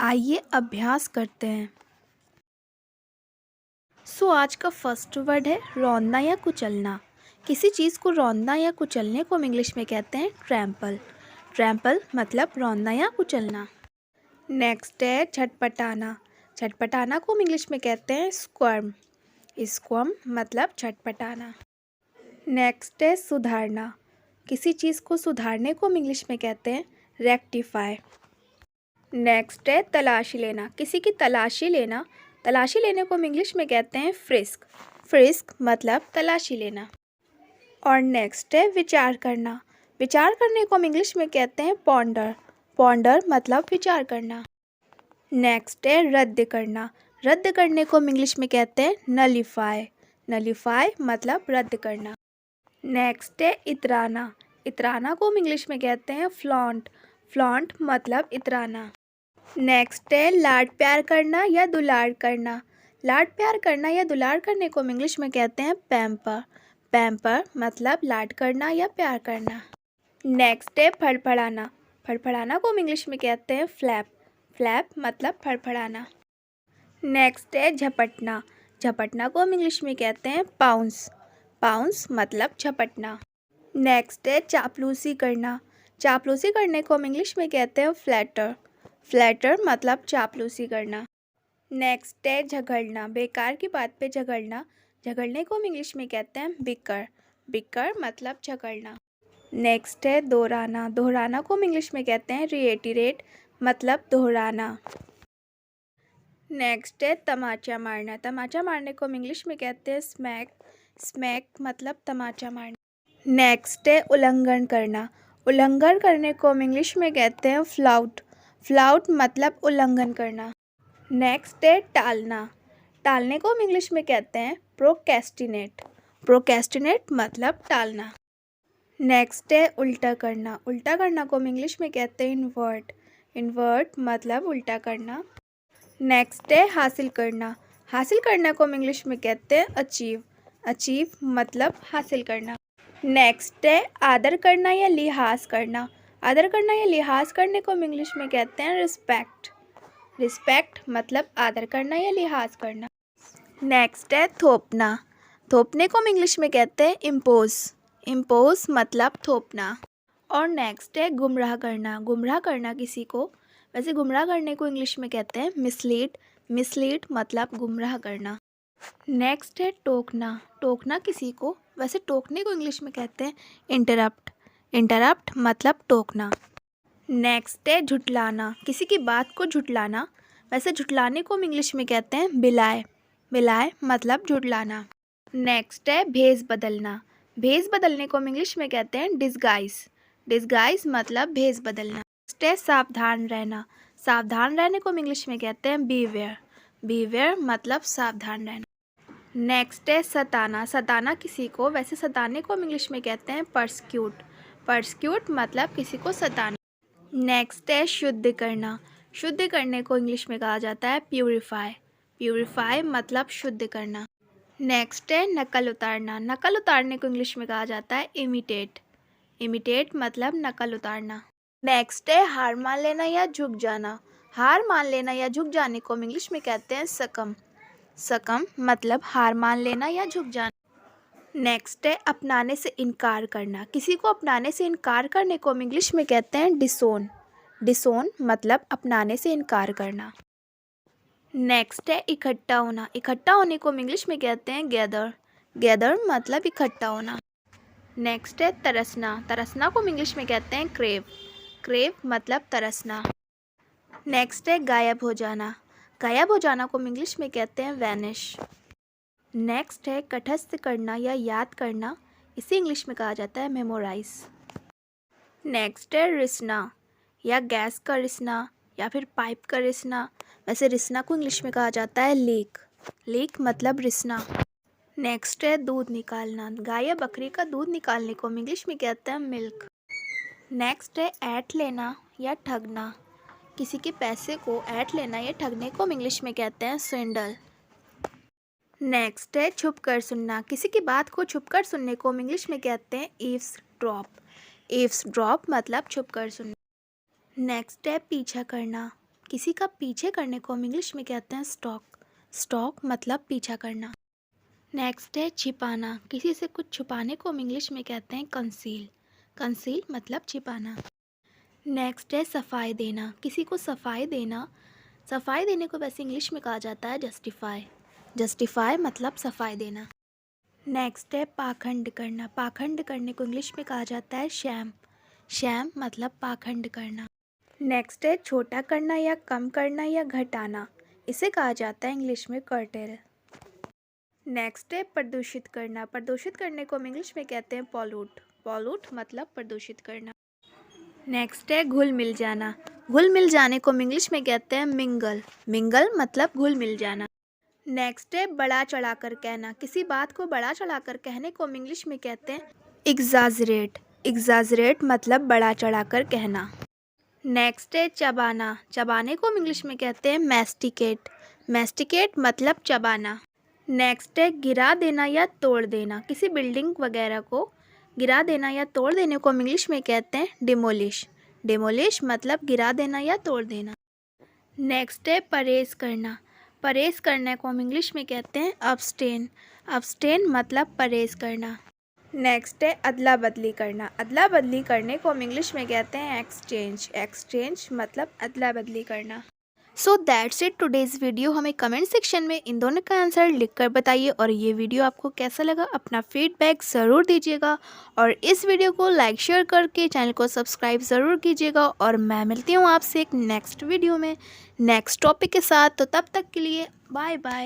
आइए अभ्यास करते हैं। आज का फर्स्ट वर्ड है रौंदना या कुचलना। किसी चीज़ को रौंदना या कुचलने को हम इंग्लिश में कहते हैं ट्रैम्पल। ट्रैम्पल मतलब रौंदना या कुचलना। नेक्स्ट है छटपटाना। छटपटाना को हम इंग्लिश में कहते हैं स्क्वर्म। स्क्वर्म मतलब छटपटाना। नेक्स्ट है सुधारना। किसी चीज़ को सुधारने को हम इंग्लिश में कहते हैं रेक्टिफाई। नेक्स्ट है तलाशी लेना। किसी की तलाशी लेना, तलाशी लेने को हम इंग्लिश में कहते हैं फ्रिस्क। फ्रिस्क मतलब तलाशी लेना। और नेक्स्ट है विचार करना। विचार करने को हम इंग्लिश में कहते हैं पॉन्डर। पॉन्डर मतलब विचार करना। नेक्स्ट है रद्द करना। रद्द करने को हम इंग्लिश में कहते हैं नलीफाई। नलीफाई मतलब रद्द करना। नेक्स्ट है इतराना। इतराना को हम इंग्लिश में कहते हैं फ्लॉन्ट। फ्लॉन्ट मतलब इतराना। नेक्स्ट है लाड प्यार करना या दुलार करना। लाड प्यार करना या दुलार करने को हम इंग्लिश में कहते हैं पैम्पर। पैम्पर मतलब लाड करना या प्यार करना। नेक्स्ट है फड़फड़ाना। फड़फड़ाना को हम इंग्लिश में कहते हैं फ्लैप। फ्लैप मतलब फड़फड़ाना। नेक्स्ट है झपटना। झपटना को हम इंग्लिश में कहते हैं पाउंस। पाउंस मतलब झपटना। नेक्स्ट है चापलूसी करना। चापलूसी करने को हम इंग्लिश में कहते हैं फ्लैटर। फ्लैटर मतलब चापलूसी करना। नेक्स्ट है झगड़ना। बेकार की बात पे झगड़ना। झगड़ने को हम इंग्लिश में कहते हैं बिकर। बिकर मतलब झगड़ना। नेक्स्ट है दोहराना। दोहराना को हम इंग्लिश में कहते हैं रिएटिरेट मतलब दोहराना। नेक्स्ट है तमाचा मारना। तमाचा मारने को हम इंग्लिश में कहते हैं स्मैक। स्मैक मतलब तमाचा मारना। नेक्स्ट है उल्लंघन करना। उल्लंघन करने को हम इंग्लिश में कहते हैं फ्लाउट। फ्लाउट मतलब उल्लंघन करना। नेक्स्ट है टालना। टालने को हम इंग्लिश में कहते हैं प्रोक्रेस्टिनेट। प्रोक्रेस्टिनेट मतलब टालना। नेक्स्ट है उल्टा करना। उल्टा करना को हम इंग्लिश में कहते हैं इन्वर्ट। इन्वर्ट मतलब उल्टा करना। नेक्स्ट है हासिल करना। हासिल करने को हम इंग्लिश में कहते हैं अचीव। अचीव मतलब हासिल करना। नेक्स्ट है आदर करना या लिहाज करना। आदर करना या लिहाज करने को हम इंग्लिश में कहते हैं रिस्पेक्ट। रिस्पेक्ट मतलब आदर करना या लिहाज करना। नेक्स्ट है थोपना। थोपने को हम इंग्लिश में कहते हैं इम्पोज। इम्पोज मतलब थोपना। और नेक्स्ट है गुमराह करना। गुमराह करना किसी को, वैसे गुमराह करने को इंग्लिश में कहते हैं मिसलीड। मिसलीड मतलब गुमराह करना। नेक्स्ट है टोकना। टोकना किसी को, वैसे टोकने को इंग्लिश में कहते हैं इंटरप्ट। इंटरप्ट मतलब टोकना। नेक्स्ट है झुटलाना। किसी की बात को झुटलाना, वैसे झुटलाने को हम इंग्लिश में कहते हैं बिलाए। बिलाए मतलब झुटलाना। नेक्स्ट है भेस बदलना। भेस बदलने को हम इंग्लिश में कहते हैं डिस्गाइज। डिस्गाइज मतलब भेस बदलना। नेक्स्ट है सावधान रहना। सावधान रहने को हम इंग्लिश में कहते हैं बीवेयर। बीवेयर मतलब सावधान रहना। नेक्स्ट है सताना। सताना किसी को, वैसे सताने को हम इंग्लिश में कहते हैं परस्क्यूट। परस्क्यूट मतलब किसी को सताना। नेक्स्ट है शुद्ध करना। शुद्ध करने को इंग्लिश में कहा जाता है प्यूरिफाई। प्यूरिफाई मतलब शुद्ध करना। नेक्स्ट है नकल उतारना। नकल उतारने को इंग्लिश में कहा जाता है इमिटेट। इमिटेट मतलब नकल उतारना। नेक्स्ट है हार मान लेना या झुक जाना। हार मान लेना या झुक जाने को हम इंग्लिश में कहते हैं सकम। सकम मतलब हार मान लेना या झुक जाना। नेक्स्ट है अपनाने से इनकार करना। किसी को अपनाने से इनकार करने को हम इंग्लिश में कहते हैं डिसोन। डिसोन मतलब अपनाने से इनकार करना। नेक्स्ट है इकट्ठा होना। इकट्ठा होने को हम इंग्लिश में कहते हैं गैदर। गैदर मतलब इकट्ठा होना। नेक्स्ट है तरसना। तरसना को हम इंग्लिश में कहते हैं क्रेव। क्रेव मतलब तरसना। नेक्स्ट है गायब हो जाना। गायब हो जाना को हम इंग्लिश में कहते हैं वैनिश। नेक्स्ट है कंठस्थ करना या याद करना, इसे इंग्लिश में कहा जाता है मेमोराइज। नेक्स्ट है रिसना या गैस का रिसना या फिर पाइप का रिसना, वैसे रिसना को इंग्लिश में कहा जाता है लीक। लीक मतलब रिसना। नेक्स्ट है दूध निकालना। गाय या बकरी का दूध निकालने को हम इंग्लिश में कहते हैं मिल्क। नेक्स्ट है ऐंठ लेना या ठगना। किसी के पैसे को ऐंठ लेना या ठगने को हम इंग्लिश में कहते हैं स्विंडल। नेक्स्ट है छुप कर सुनना। किसी की बात को छुप कर सुनने को हम इंग्लिश में कहते हैं ईव्स ड्रॉप। ईव्स ड्रॉप मतलब छुप कर सुनना। नेक्स्ट है पीछा करना। किसी का पीछे करने को हम इंग्लिश में कहते हैं स्टॉक। स्टॉक मतलब पीछा करना। नेक्स्ट है छिपाना, किसी से कुछ छुपाने को हम इंग्लिश में कहते हैं कंसील। कंसील मतलब छिपाना। नेक्स्ट है सफाई देना, किसी को सफाई देना। सफाई देने को वैसे इंग्लिश में कहा जाता है जस्टिफाई। जस्टिफाई मतलब सफाई देना। नेक्स्ट है पाखंड करना, पाखंड करने को इंग्लिश में कहा जाता है शैम। शैम मतलब पाखंड करना। नेक्स्ट है छोटा करना या कम करना या घटाना, इसे कहा जाता है इंग्लिश में कर्टेल। नेक्स्ट है प्रदूषित करना, प्रदूषित करने को हम इंग्लिश में कहते हैं पॉल्यूट। पॉल्यूट मतलब प्रदूषित करना। नेक्स्ट है घुल मिल जाना, घुल मिल जाने को हम इंग्लिश में कहते हैं मिंगल। मिंगल मतलब घुल मिल जाना। नेक्स्ट है बड़ा चढ़ाकर कहना, किसी बात को बड़ा चढ़ाकर कहने को हम इंग्लिश में कहते हैं एग्जाजरेट। एग्जाजरेट मतलब बड़ा चढ़ाकर कहना। नेक्स्ट है चबाना, चबाने को हम इंग्लिश में कहते हैं मैस्टिकेट। मैस्टिकेट मतलब चबाना। नेक्स्ट है गिरा देना या तोड़ देना, किसी बिल्डिंग वगैरह को गिरा देना या तोड़ देने को हम इंग्लिश में कहते हैं डिमोलिश। डिमोलिश मतलब गिरा देना या तोड़ देना। नेक्स्ट है परहेज करना, परहेज करने को हम इंग्लिश में कहते हैं अब्सटेन। अब्सटेन मतलब परहेज करना। नेक्स्ट है अदला बदली करना, अदला बदली करने को हम इंग्लिश में कहते हैं एक्सचेंज। एक्सचेंज मतलब अदला बदली करना। So that's it today's video. हमें कमेंट सेक्शन में इन दोनों का आंसर लिखकर बताइए और ये वीडियो आपको कैसा लगा अपना फीडबैक ज़रूर दीजिएगा और इस वीडियो को लाइक शेयर करके चैनल को सब्सक्राइब ज़रूर कीजिएगा और मैं मिलती हूँ आपसे एक नेक्स्ट वीडियो में नेक्स्ट टॉपिक के साथ। तो तब तक के लिए बाय बाय।